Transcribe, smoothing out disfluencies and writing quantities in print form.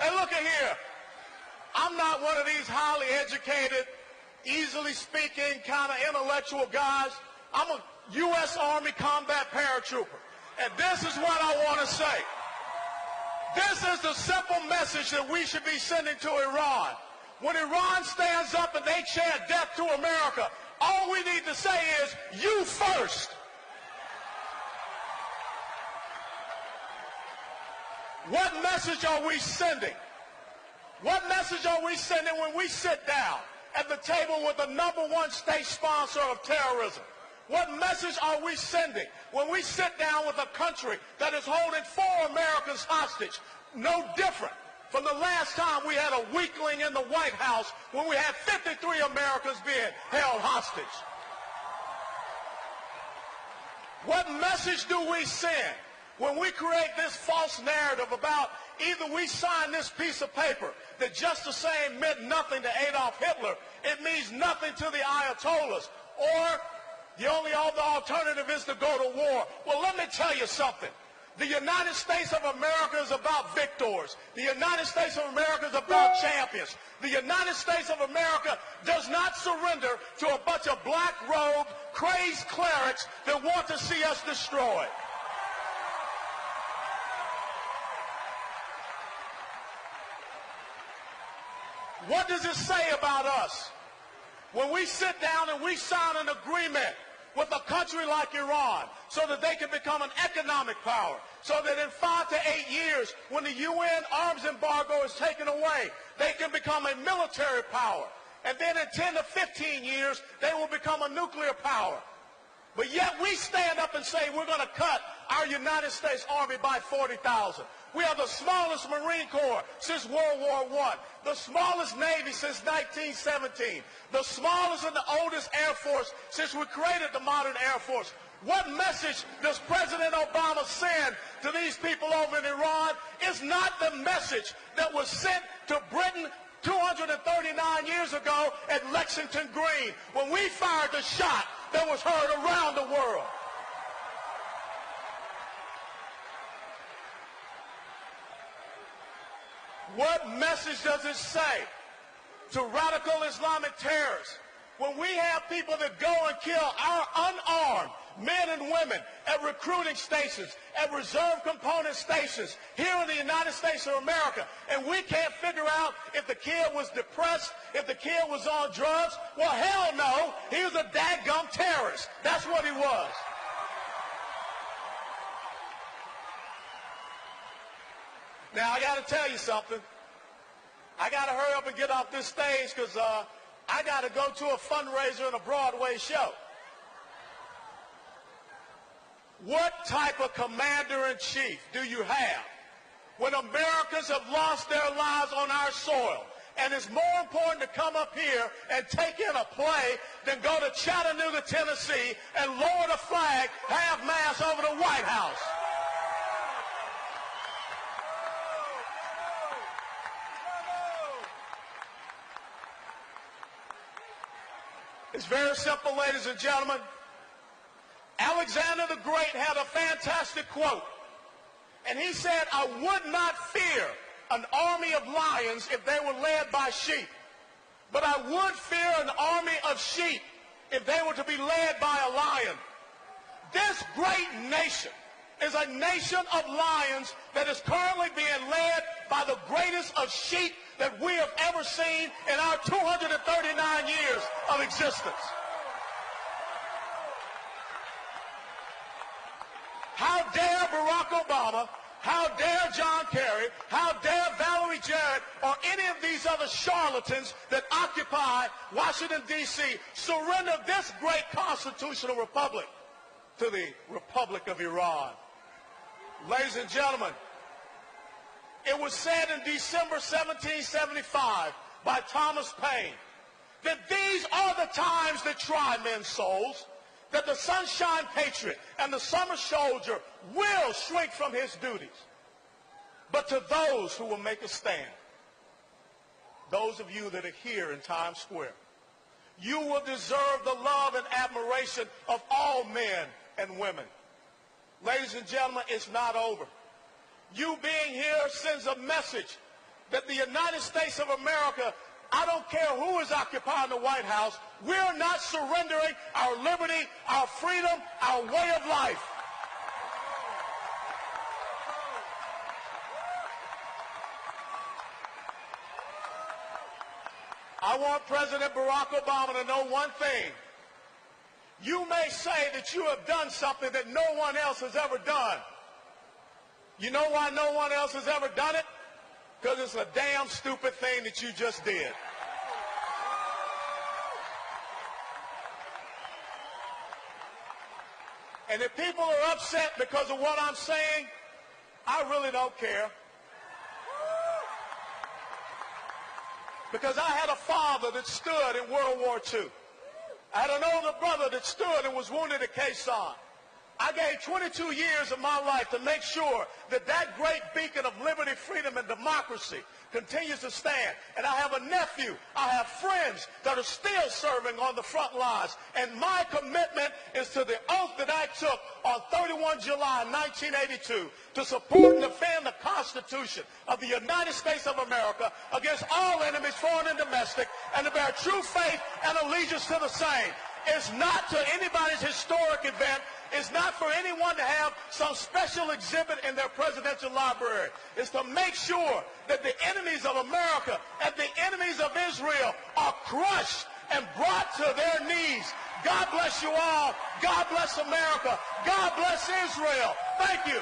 And look at here. I'm not one of these highly educated, easily speaking, kind of intellectual guys. I'm a U.S. Army combat paratrooper. And this is what I want to say. This is the simple message that we should be sending to Iran. When Iran stands up and they chant death to America, all we need to say is, you first. What message are we sending? What message are we sending when we sit down at the table with the #1 state sponsor of terrorism? What message are we sending when we sit down with a country that is holding 4 Americans hostage? No different from the last time we had a weakling in the White House when we had 53 Americans being held hostage. What message do we send when we create this false narrative about either we sign this piece of paper that just the same meant nothing to Adolf Hitler, it means nothing to the Ayatollahs, or the only other alternative is to go to war? Well, let me tell you something. The United States of America is about victors. The United States of America is about champions. The United States of America does not surrender to a bunch of black-robed, crazed clerics that want to see us destroyed. What does it say about us when we sit down and we sign an agreement with a country like Iran so that they can become an economic power, so that in 5 to 8 years, when the UN arms embargo is taken away, they can become a military power, and then in 10 to 15 years, they will become a nuclear power? But yet we stand up and say we're going to cut our United States Army by 40,000. We are the smallest Marine Corps since World War I, the smallest Navy since 1917, the smallest and the oldest Air Force since we created the modern Air Force. What message does President Obama send to these people over in Iran? It's not the message that was sent to Britain 239 years ago at Lexington Green when we fired the shot that was heard around the world. What message does it say to radical Islamic terrorists when we have people that go and kill our unarmed men and women at recruiting stations, at reserve component stations here in the United States of America, and we can't figure out if the kid was depressed, if the kid was on drugs? Well, hell no, he was a dadgum terrorist. That's what he was. Now, I got to tell you something. I got to hurry up and get off this stage because I got to go to a fundraiser and a Broadway show. What type of commander-in-chief do you have when Americans have lost their lives on our soil, and it's more important to come up here and take in a play than go to Chattanooga, Tennessee and lower the flag half-mast over the White House? It's very simple, ladies and gentlemen. Alexander the Great had a fantastic quote, and he said, "I would not fear an army of lions if they were led by sheep, but I would fear an army of sheep if they were to be led by a lion." This great nation is a nation of lions that is currently being led by the greatest of sheep that we have ever seen in our 239 years of existence. How dare Barack Obama, how dare John Kerry, how dare Valerie Jarrett, or any of these other charlatans that occupy Washington, D.C., surrender this great constitutional republic to the Republic of Iran. Ladies and gentlemen, it was said in December 1775 by Thomas Paine that these are the times that try men's souls, that the sunshine patriot and the summer soldier will shrink from his duties. But to those who will make a stand, those of you that are here in Times Square, you will deserve the love and admiration of all men and women. Ladies and gentlemen, it's not over. You being here sends a message that the United States of America, I don't care who is occupying the White House, we're not surrendering our liberty, our freedom, our way of life. I want President Barack Obama to know one thing. You may say that you have done something that no one else has ever done. You know why no one else has ever done it? Because it's a damn stupid thing that you just did. And if people are upset because of what I'm saying, I really don't care. Because I had a father that stood in World War II. I had an older brother that stood and was wounded at Quai Son. I gave 22 years of my life to make sure that that great beacon of liberty, freedom, and democracy continues to stand. And I have a nephew, I have friends that are still serving on the front lines. And my commitment is to the oath that I took on 31 July 1982 to support and defend the Constitution of the United States of America against all enemies, foreign and domestic, and to bear true faith and allegiance to the same. It's not to anybody's historic event. It's not for anyone to have some special exhibit in their presidential library. It's to make sure that the enemies of America and the enemies of Israel are crushed and brought to their knees. God bless you all. God bless America. God bless Israel. Thank you.